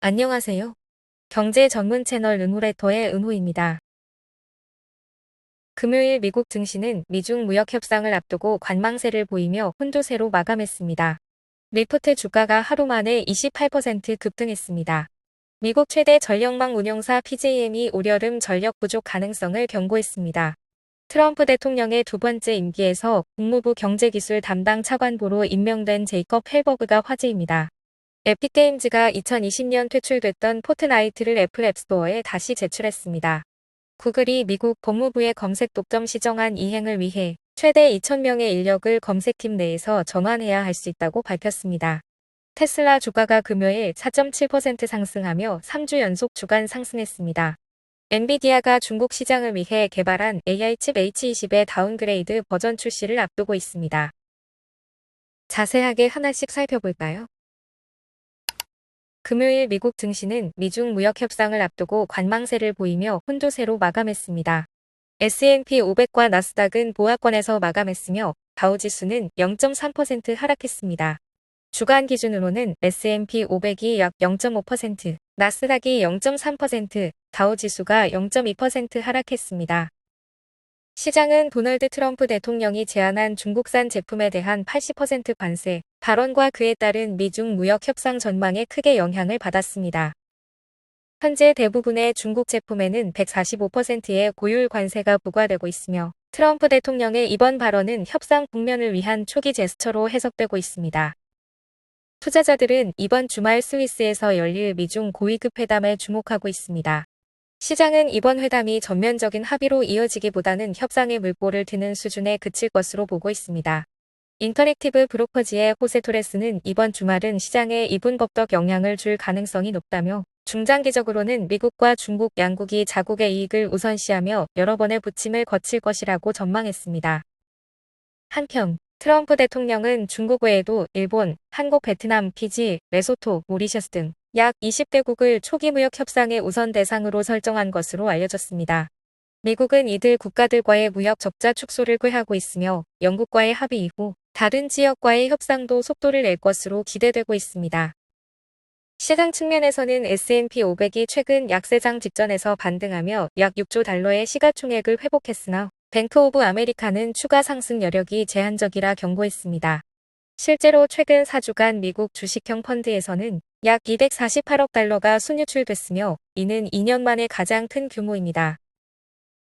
안녕하세요. 경제 전문 채널 은호레터의 은호입니다. 금요일 미국 증시는 미중 무역 협상을 앞두고 관망세를 보이며 혼조세로 마감했습니다. 리포트 주가가 하루 만에 28% 급등했습니다. 미국 최대 전력망 운용사 PJM이 올여름 전력 부족 가능성을 경고했습니다. 트럼프 대통령의 두 번째 임기에서 국무부 경제기술 담당 차관보로 임명된 제이컵 헬버그가 화제입니다. 에픽게임즈가 2020년 퇴출됐던 포트나이트를 애플 앱스토어에 다시 제출했습니다. 구글이 미국 법무부의 검색 독점 시정안 이행을 위해 최대 2,000명의 인력을 검색팀 내에서 전환해야 할 수 있다고 밝혔습니다. 테슬라 주가가 금요일 4.7% 상승하며 3주 연속 주간 상승했습니다. 엔비디아가 중국 시장을 위해 개발한 AI칩 H20의 다운그레이드 버전 출시를 앞두고 있습니다. 자세하게 하나씩 살펴볼까요? 금요일 미국 증시는 미중 무역 협상을 앞두고 관망세를 보이며 혼조세로 마감했습니다. S&P 500과 나스닥은 보합권에서 마감했으며 다우지수는 0.3% 하락했습니다. 주간 기준으로는 S&P 500이 약 0.5%, 나스닥이 0.3%, 다우지수가 0.2% 하락했습니다. 시장은 도널드 트럼프 대통령이 제안한 중국산 제품에 대한 80% 관세 발언과 그에 따른 미중 무역 협상 전망에 크게 영향을 받았습니다. 현재 대부분의 중국 제품에는 145%의 고율 관세가 부과되고 있으며 트럼프 대통령의 이번 발언은 협상 국면을 위한 초기 제스처로 해석되고 있습니다. 투자자들은 이번 주말 스위스에서 열릴 미중 고위급 회담에 주목하고 있습니다. 시장은 이번 회담이 전면적인 합의로 이어지기보다는 협상의 물꼬를 트는 수준에 그칠 것으로 보고 있습니다. 인터랙티브 브로커지의 호세 토레스는 이번 주말은 시장에 이분법적 영향을 줄 가능성이 높다며 중장기적으로는 미국과 중국 양국이 자국의 이익을 우선시하며 여러 번의 부침을 거칠 것이라고 전망했습니다. 한편 트럼프 대통령은 중국 외에도 일본, 한국, 베트남, 피지, 레소토, 모리셔스 등 약 20개국을 초기 무역 협상의 우선 대상으로 설정한 것으로 알려졌습니다. 미국은 이들 국가들과의 무역 적자 축소를 꾀하고 있으며 영국과의 합의 이후 다른 지역과의 협상도 속도를 낼 것으로 기대되고 있습니다. 시장 측면에서는 S&P 500이 최근 약세장 직전에서 반등하며 약 6조 달러의 시가총액을 회복했으나 뱅크 오브 아메리카는 추가 상승 여력이 제한적이라 경고했습니다. 실제로 최근 4주간 미국 주식형 펀드에서는 약 248억 달러가 순유출됐으며 이는 2년 만에 가장 큰 규모입니다.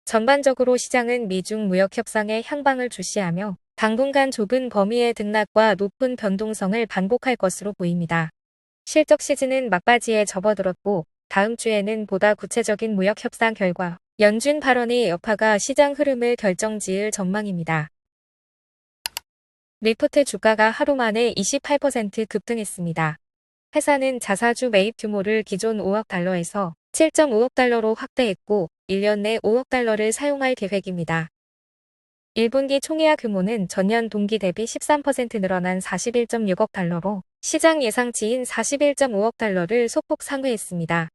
전반적으로 시장은 미중 무역 협상의 향방을 주시하며 당분간 좁은 범위의 등락과 높은 변동성을 반복할 것으로 보입니다. 실적 시즌은 막바지에 접어들었고 다음 주에는 보다 구체적인 무역 협상 결과, 연준 발언의 여파가 시장 흐름을 결정지을 전망입니다. 리포트 주가가 하루 만에 28% 급등했습니다. 회사는 자사주 매입 규모를 기존 5억 달러에서 7.5억 달러로 확대했고 1년 내 5억 달러를 사용할 계획입니다. 1분기 총계약 규모는 전년 동기 대비 13% 늘어난 41.6억 달러로 시장 예상치인 41.5억 달러를 소폭 상회했습니다.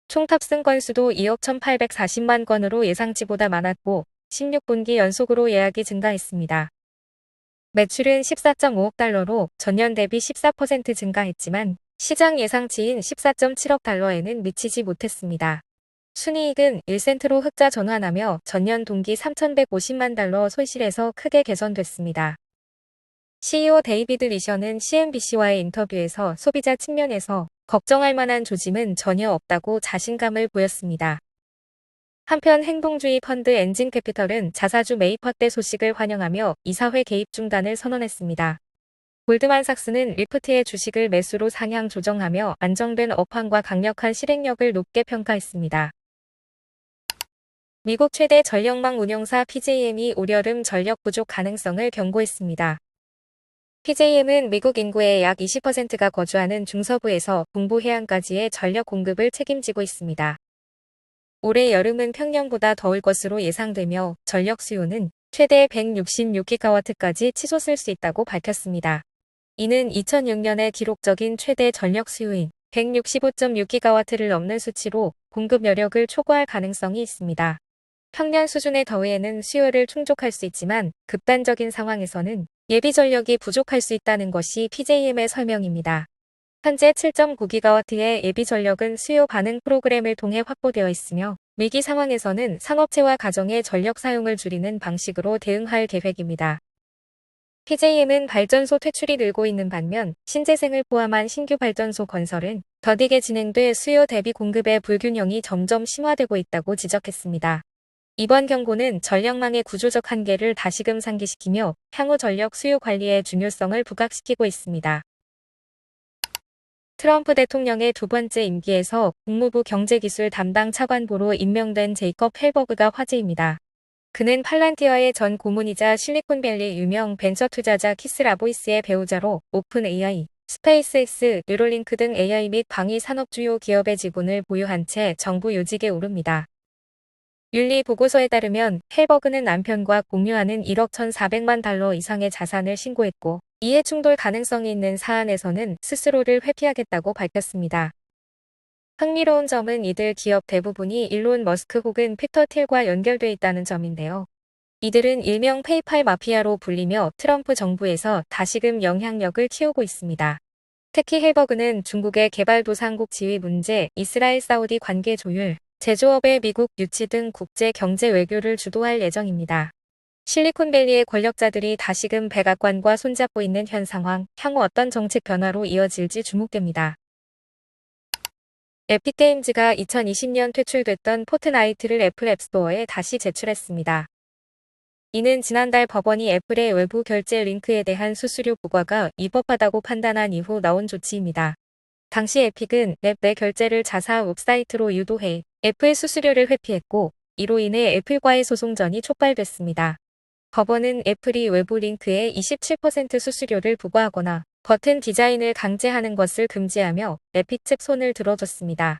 총 탑승 건수도 2억 1,840만 건으로 예상치보다 많았고 16분기 연속으로 예약이 증가했습니다. 매출은 14.5억 달러로 전년 대비 14% 증가했지만 시장 예상치인 14.7억 달러에는 미치지 못했습니다. 순이익은 1센트로 흑자 전환하며 전년 동기 3,150만 달러 손실에서 크게 개선됐습니다. CEO 데이비드 리셔는 CNBC와의 인터뷰에서 소비자 측면에서 걱정할 만한 조짐은 전혀 없다고 자신감을 보였습니다. 한편 행동주의 펀드 엔진캐피털은 자사주 매입 확대 소식을 환영하며 이사회 개입 중단을 선언했습니다. 골드만삭스는 리프트의 주식을 매수로 상향 조정하며 안정된 업황과 강력한 실행력을 높게 평가했습니다. 미국 최대 전력망 운용사 PJM이 올여름 전력 부족 가능성을 경고했습니다. PJM은 미국 인구의 약 20%가 거주하는 중서부에서 동부 해안까지의 전력 공급을 책임지고 있습니다. 올해 여름은 평년보다 더울 것으로 예상되며 전력 수요는 최대 166기가와트까지 치솟을 수 있다고 밝혔습니다. 이는 2006년의 기록적인 최대 전력 수요인 165.6기가와트를 넘는 수치로 공급 여력을 초과할 가능성이 있습니다. 평년 수준의 더위에는 수요를 충족할 수 있지만 극단적인 상황에서는 예비 전력이 부족할 수 있다는 것이 PJM의 설명입니다. 현재 7.9GW의 예비 전력은 수요 반응 프로그램을 통해 확보되어 있으며 위기 상황에서는 상업체와 가정의 전력 사용을 줄이는 방식으로 대응할 계획입니다. PJM은 발전소 퇴출이 늘고 있는 반면 신재생을 포함한 신규 발전소 건설은 더디게 진행돼 수요 대비 공급의 불균형이 점점 심화되고 있다고 지적했습니다. 이번 경고는 전력망의 구조적 한계를 다시금 상기시키며 향후 전력 수요 관리의 중요성을 부각시키고 있습니다. 트럼프 대통령의 두 번째 임기에서 국무부 경제기술 담당 차관보로 임명된 제이컵 헬버그가 화제입니다. 그는 팔란티어의 전 고문이자 실리콘밸리 유명 벤처 투자자 키스 라보이스의 배우자로 오픈 AI, 스페이스X, 뉴럴링크 등 AI 및 방위 산업 주요 기업의 지분을 보유한 채 정부 요직에 오릅니다. 윤리 보고서에 따르면 헬버그는 남편과 공유하는 1억 1,400만 달러 이상의 자산을 신고했고 이해 충돌 가능성이 있는 사안에서는 스스로를 회피하겠다고 밝혔습니다. 흥미로운 점은 이들 기업 대부분이 일론 머스크 혹은 피터 틸과 연결돼 있다는 점인데요. 이들은 일명 페이팔 마피아로 불리며 트럼프 정부에서 다시금 영향력을 키우고 있습니다. 특히 헬버그는 중국의 개발도상국 지위 문제, 이스라엘 사우디 관계 조율, 제조업의 미국 유치 등 국제 경제 외교를 주도할 예정입니다. 실리콘밸리의 권력자들이 다시금 백악관과 손잡고 있는 현 상황, 향후 어떤 정책 변화로 이어질지 주목됩니다. 에픽게임즈가 2020년 퇴출됐던 포트나이트를 애플 앱스토어에 다시 제출했습니다. 이는 지난달 법원이 애플의 외부 결제 링크에 대한 수수료 부과가 위법하다고 판단한 이후 나온 조치입니다. 당시 에픽은 앱 내 결제를 자사 웹사이트로 유도해 애플 수수료를 회피했고 이로 인해 애플과의 소송전이 촉발됐습니다. 법원은 애플이 외부 링크에 27% 수수료를 부과하거나 버튼 디자인을 강제하는 것을 금지하며 에픽 측 손을 들어줬습니다.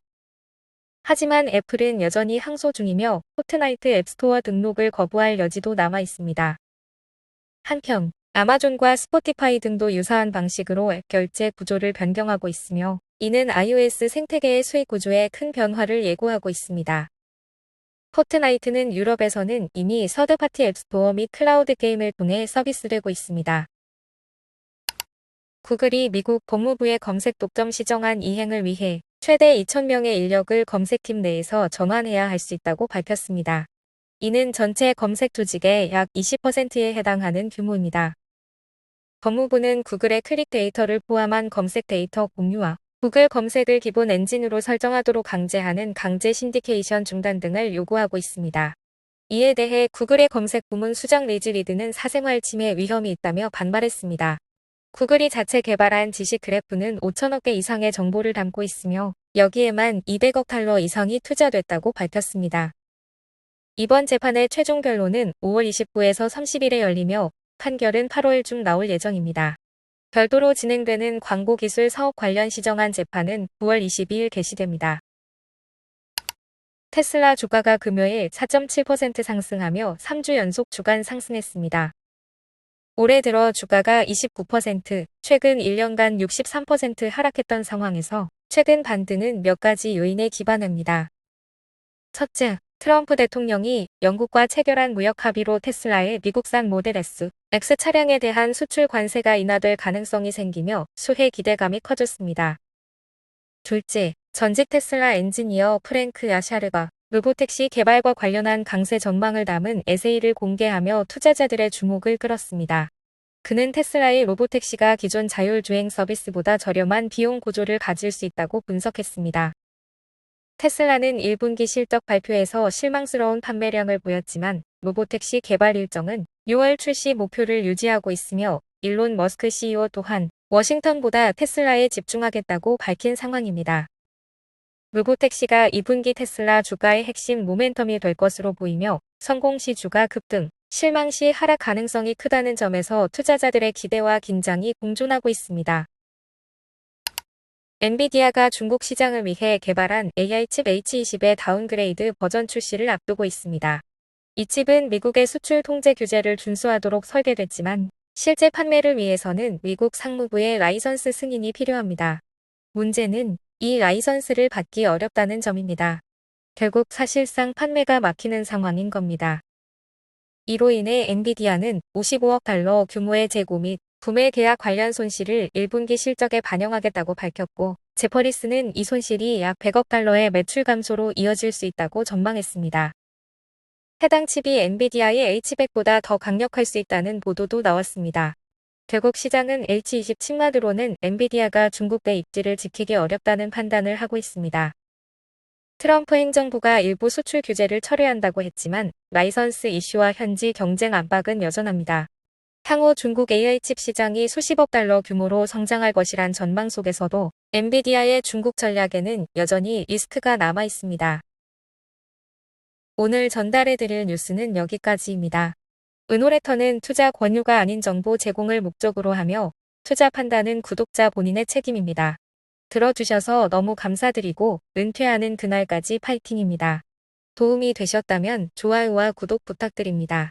하지만 애플은 여전히 항소 중이며 포트나이트 앱스토어 등록을 거부할 여지도 남아 있습니다. 한편 아마존과 스포티파이 등도 유사한 방식으로 앱 결제 구조를 변경하고 있으며 이는 iOS 생태계의 수익 구조에 큰 변화를 예고하고 있습니다. 포트나이트는 유럽에서는 이미 서드파티 앱스토어 및 클라우드 게임을 통해 서비스되고 있습니다. 구글이 미국 법무부의 검색 독점 시정안 이행을 위해 최대 2,000명의 인력을 검색팀 내에서 전환해야 할 수 있다고 밝혔습니다. 이는 전체 검색 조직의 약 20%에 해당하는 규모입니다. 법무부는 구글의 클릭 데이터를 포함한 검색 데이터 공유와 구글 검색을 기본 엔진으로 설정하도록 강제하는 강제 신디케이션 중단 등을 요구하고 있습니다. 이에 대해 구글의 검색 부문 수장 리즈 리드는 사생활 침해 위험이 있다며 반발했습니다. 구글이 자체 개발한 지식 그래프는 5천억 개 이상의 정보를 담고 있으며 여기에만 200억 달러 이상이 투자됐다고 밝혔습니다. 이번 재판의 최종 변론은 5월 29에서 30일에 열리며 판결은 8월 중 나올 예정입니다. 별도로 진행되는 광고기술 사업 관련 시정안 재판은 9월 22일 개시됩니다. 테슬라 주가가 금요일 4.7% 상승하며 3주 연속 주간 상승했습니다. 올해 들어 주가가 29%, 최근 1년간 63% 하락했던 상황에서 최근 반등은 몇 가지 요인에 기반합니다. 첫째, 트럼프 대통령이 영국과 체결한 무역 합의로 테슬라의 미국산 모델 S, X 차량에 대한 수출 관세가 인하될 가능성이 생기며 수혜 기대감이 커졌습니다. 둘째, 전직 테슬라 엔지니어 프랭크 야샤르가 로보택시 개발과 관련한 강세 전망을 담은 에세이를 공개하며 투자자들의 주목을 끌었습니다. 그는 테슬라의 로보택시가 기존 자율주행 서비스보다 저렴한 비용 구조를 가질 수 있다고 분석했습니다. 테슬라는 1분기 실적 발표에서 실망스러운 판매량을 보였지만 로보택시 개발 일정은 6월 출시 목표를 유지하고 있으며 일론 머스크 CEO 또한 워싱턴보다 테슬라에 집중하겠다고 밝힌 상황입니다. 로보택시가 2분기 테슬라 주가의 핵심 모멘텀이 될 것으로 보이며 성공 시 주가 급등, 실망 시 하락 가능성이 크다는 점에서 투자자들의 기대와 긴장이 공존하고 있습니다. 엔비디아가 중국 시장을 위해 개발한 AI 칩 H20의 다운그레이드 버전 출시를 앞두고 있습니다. 이 칩은 미국의 수출 통제 규제를 준수하도록 설계됐지만 실제 판매를 위해서는 미국 상무부의 라이선스 승인이 필요합니다. 문제는 이 라이선스를 받기 어렵다는 점입니다. 결국 사실상 판매가 막히는 상황인 겁니다. 이로 인해 엔비디아는 55억 달러 규모의 재고 및 구매 계약 관련 손실을 1분기 실적에 반영하겠다고 밝혔고, 제퍼리스는 이 손실이 약 100억 달러의 매출 감소로 이어질 수 있다고 전망했습니다. 해당 칩이 엔비디아의 H100보다 더 강력할 수 있다는 보도도 나왔습니다. 결국 시장은 H20 칩마드로는 엔비디아가 중국 내 입지를 지키기 어렵다는 판단을 하고 있습니다. 트럼프 행정부가 일부 수출 규제를 철회한다고 했지만 라이선스 이슈와 현지 경쟁 압박은 여전합니다. 향후 중국 AI 칩 시장이 수십억 달러 규모로 성장할 것이란 전망 속에서도 엔비디아의 중국 전략에는 여전히 리스크가 남아 있습니다. 오늘 전달해드릴 뉴스는 여기까지입니다. 은호레터는 투자 권유가 아닌 정보 제공을 목적으로 하며 투자 판단은 구독자 본인의 책임입니다. 들어주셔서 너무 감사드리고 은퇴하는 그날까지 파이팅입니다. 도움이 되셨다면 좋아요와 구독 부탁드립니다.